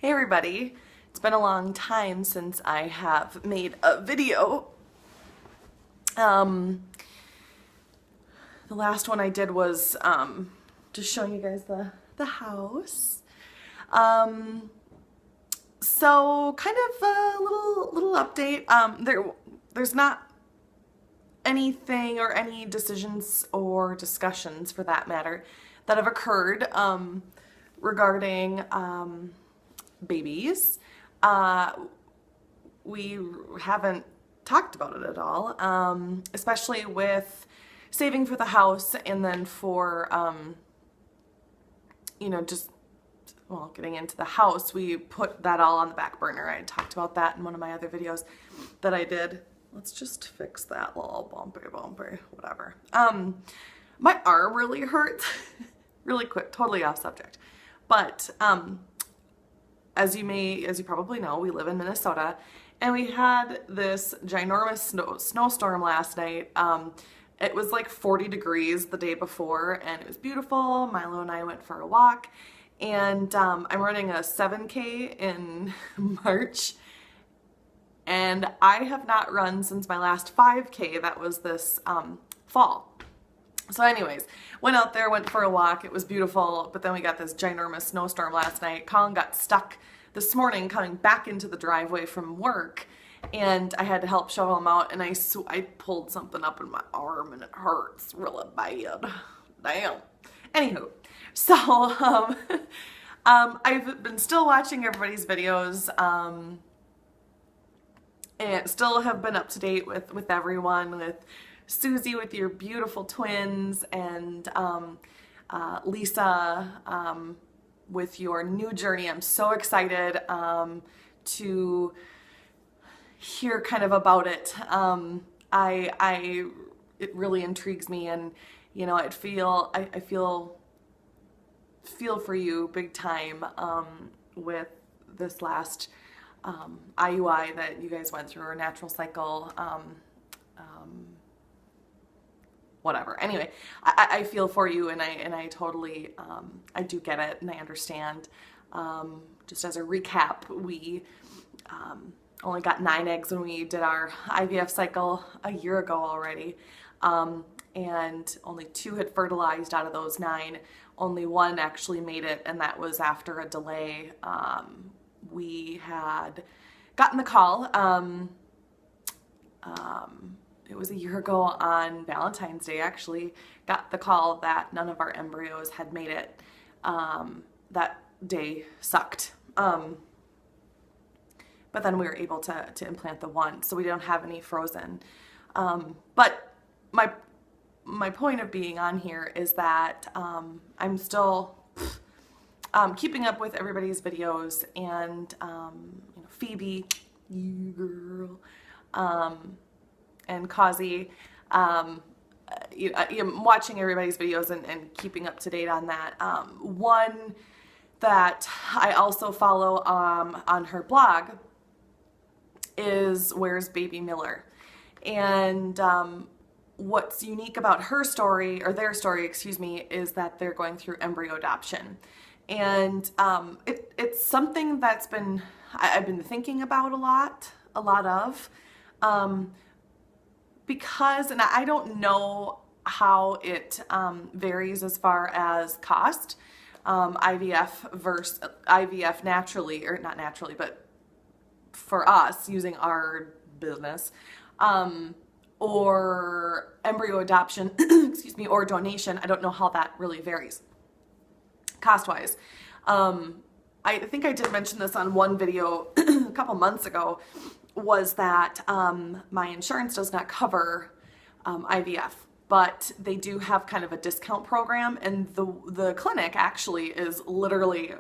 Hey everybody, it's been a long time since I have made a video. Um, the last one I did was just showing you guys the house. Um, so kind of a little update. There's not anything or any decisions or discussions for that matter that have occurred regarding babies. We haven't talked about it at all, especially with saving for the house and then for, just, well, getting into the house. We put that all on the back burner. I talked about that in one of my other videos that I did. Let's just fix that little bumpy, whatever. My arm really hurts. Really quick, totally off subject. But, as you probably know, we live in Minnesota, and we had this ginormous snowstorm last night. It was like 40 degrees the day before, and it was beautiful. Milo and I went for a walk, and I'm running a 7K in March, and I have not run since my last 5K. That was this fall. So anyways, went out there, went for a walk. It was beautiful, but then we got this ginormous snowstorm last night. Colin got stuck this morning coming back into the driveway from work, and I had to help shovel him out, and I pulled something up in my arm, and it hurts really bad. Damn. Anywho, so I've been still watching everybody's videos, and still have been up to date with everyone, with Susie with your beautiful twins, and Lisa with your new journey. I'm so excited to hear kind of about it. It really intrigues me, and I feel for you big time with this last IUI that you guys went through, or natural cycle. Whatever. Anyway, I feel for you, and I totally, I do get it, and I understand. Just as a recap, we only got 9 eggs when we did our IVF cycle a year ago already, and only 2 had fertilized out of those 9. Only 1 actually made it, and that was after a delay. We had gotten the call. It was a year ago on Valentine's Day, actually, got the call that none of our embryos had made it. That day sucked. But then we were able to implant the 1, so we don't have any frozen. But my point of being on here is that I'm still keeping up with everybody's videos, and Phoebe, you girl, and Kazi, I'm watching everybody's videos and keeping up to date on that. One that I also follow on her blog is Where's Baby Miller, and what's unique about her story, or their story, excuse me, is that they're going through embryo adoption, and it's something that's I've been thinking about a lot of. Because, and I don't know how it varies as far as cost, IVF versus IVF naturally, or not naturally, but for us using our business, or embryo adoption, excuse me, or donation. I don't know how that really varies cost-wise. I think I did mention this on one video a couple months ago, was that my insurance does not cover IVF, but they do have kind of a discount program, and the clinic actually is literally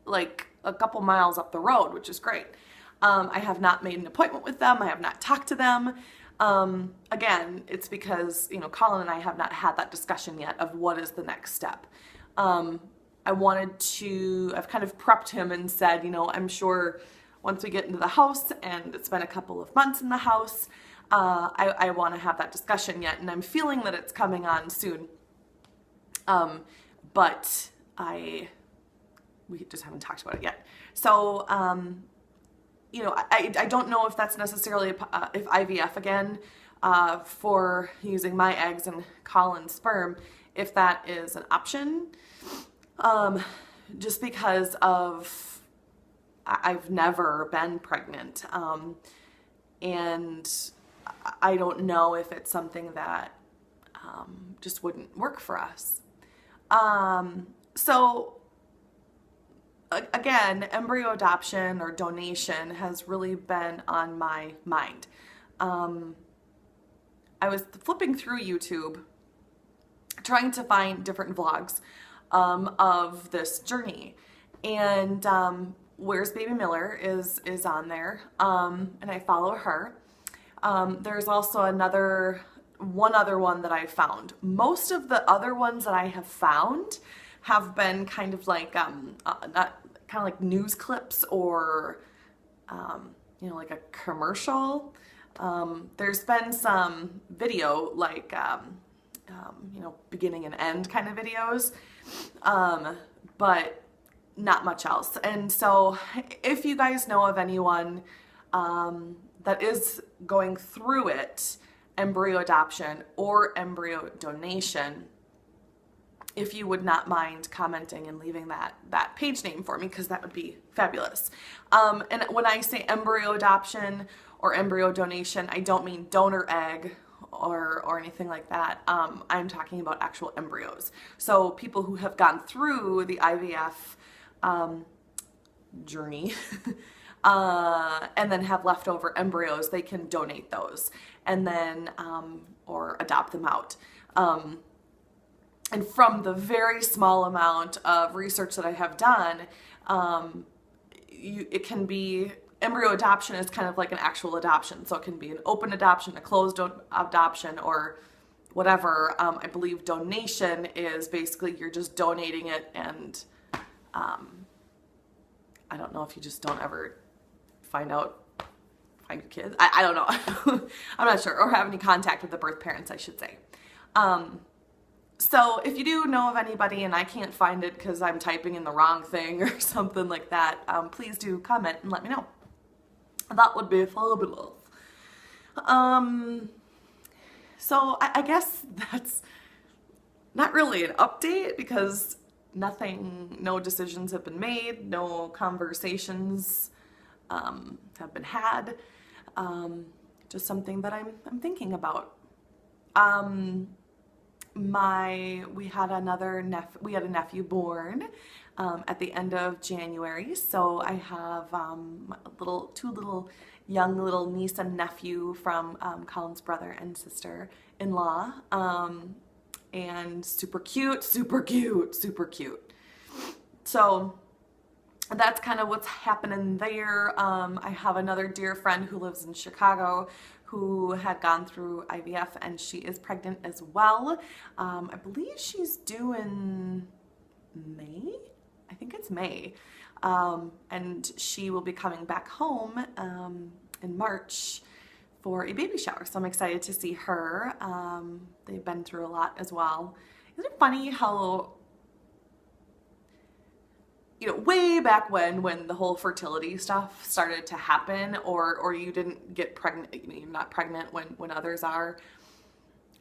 like a couple miles up the road, which is great. I have not made an appointment with them. I have not talked to them. Again, it's because, Colin and I have not had that discussion yet of what is the next step. I've kind of prepped him and said, I'm sure once we get into the house and it's been a couple of months in the house, I want to have that discussion yet, and I'm feeling that it's coming on soon. But I we just haven't talked about it yet. So, you know, I don't know if that's necessarily, if IVF again, for using my eggs and Colin's sperm, if that is an option, just because of, I've never been pregnant, and I don't know if it's something that just wouldn't work for us. So again, embryo adoption or donation has really been on my mind. I was flipping through YouTube trying to find different vlogs of this journey, and Where's Baby Miller is on there, and I follow her. There's also one other one that I found. Most of the other ones that I have found have been kind of like news clips or you know, like a commercial. There's been some video like you know, beginning and end kind of videos, but not much else. And so if you guys know of anyone that is going through it, embryo adoption or embryo donation, if you would not mind commenting and leaving that page name for me, because that would be fabulous. And when I say embryo adoption or embryo donation, I don't mean donor egg or anything like that. I'm talking about actual embryos. So people who have gone through the IVF journey and then have leftover embryos, they can donate those and then or adopt them out. And from the very small amount of research that I have done, it can be, embryo adoption is kind of like an actual adoption. So it can be an open adoption, a closed adoption, or whatever. I believe donation is basically you're just donating it, and I don't know if you just don't ever find your kids. I don't know. I'm not sure, or have any contact with the birth parents, I should say. So if you do know of anybody and I can't find it because I'm typing in the wrong thing or something like that, please do comment and let me know. That would be fabulous. So I guess that's not really an update because no decisions have been made, no conversations have been had. Just something that I'm thinking about. We had a nephew born at the end of January, so I have two little young niece and nephew from Colin's brother and sister-in-law, and super cute. So that's kind of what's happening there. I have another dear friend who lives in Chicago who had gone through IVF, and she is pregnant as well. I believe she's due in May. I think it's May. And she will be coming back home in March for a baby shower. So I'm excited to see her. They've been through a lot as well. Isn't it funny how, you know, way back when the whole fertility stuff started to happen, or you didn't get pregnant, you're not pregnant when others are,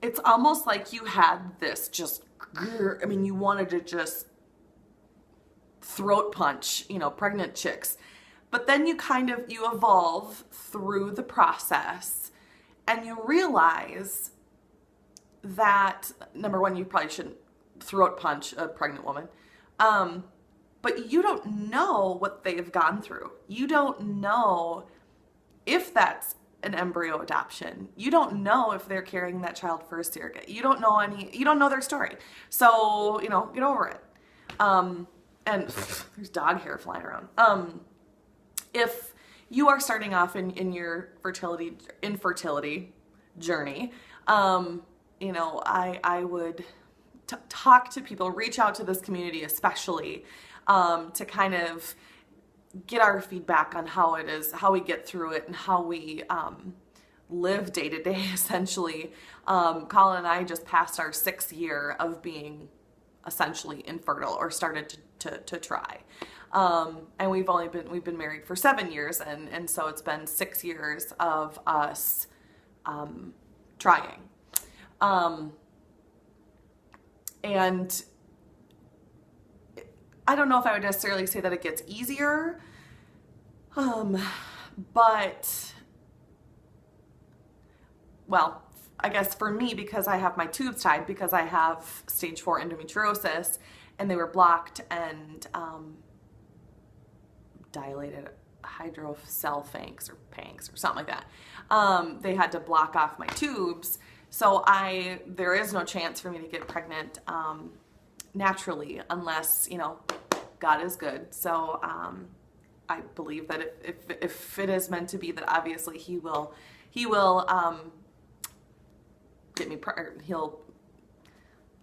it's almost like you had this just, I mean, you wanted to just throat punch, you know, pregnant chicks. But then you evolve through the process and you realize that, number one, you probably shouldn't throat punch a pregnant woman. But you don't know what they've gone through. You don't know if that's an embryo adoption. You don't know if they're carrying that child for a surrogate. You don't know their story. So, you know, get over it. And there's dog hair flying around. If you are starting off in your infertility journey, you know, I would talk to people, reach out to this community especially, to kind of get our feedback on how it is, how we get through it, and how we live day to day, essentially. Colin and I just passed our 6th year of being essentially infertile, or started to to try. And we've been married for 7 years, and so it's been 6 years of us trying. And I don't know if I would necessarily say that it gets easier, but, well, I guess for me, because I have my tubes tied, because I have stage 4 endometriosis, and they were blocked and dilated hydrocephalus or panks or something like that. They had to block off my tubes, so there is no chance for me to get pregnant naturally, unless, you know, God is good. So I believe that if it is meant to be, that obviously he will get me pregnant. He'll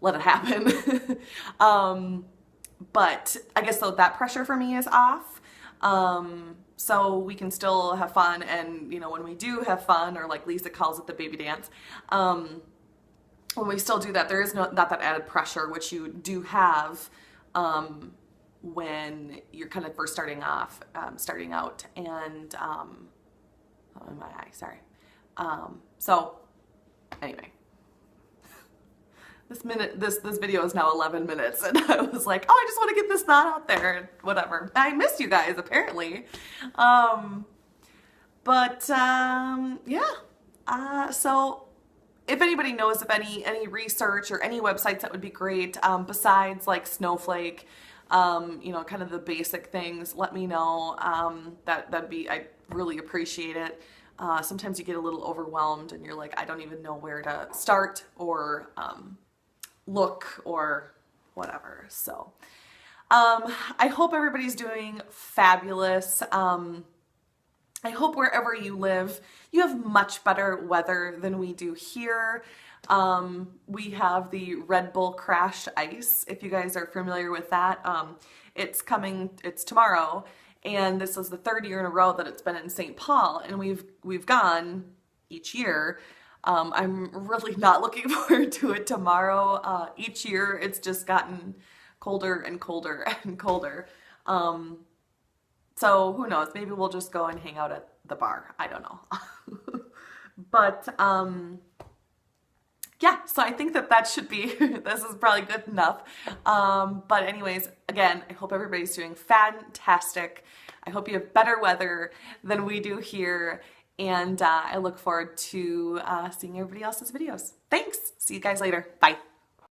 let it happen. But I guess so that pressure for me is off. So we can still have fun, and, you know, when we do have fun, or like Lisa calls it, the baby dance, when we still do that, there is not that added pressure, which you do have when you're kind of first starting out, and oh, in my eye, sorry. So anyway, this video is now 11 minutes, and I was like, oh, I just want to get this thought out there, and whatever. I missed you guys, apparently. Yeah. So if anybody knows of any research or any websites, that would be great. Besides like Snowflake, you know, kind of the basic things, let me know. I'd really appreciate it. Sometimes you get a little overwhelmed and you're like, I don't even know where to start or look or whatever. So I hope everybody's doing fabulous. I hope wherever you live, you have much better weather than we do here. We have the Red Bull Crash Ice, if you guys are familiar with that. It's tomorrow, and this is the 3rd year in a row that it's been in St. Paul, and we've gone each year. I'm really not looking forward to it tomorrow. Each year it's just gotten colder and colder and colder. So who knows, maybe we'll just go and hang out at the bar. I don't know. But yeah, so I think that should be, this is probably good enough. But anyways, again, I hope everybody's doing fantastic. I hope you have better weather than we do here. And I look forward to seeing everybody else's videos. Thanks. See you guys later. Bye.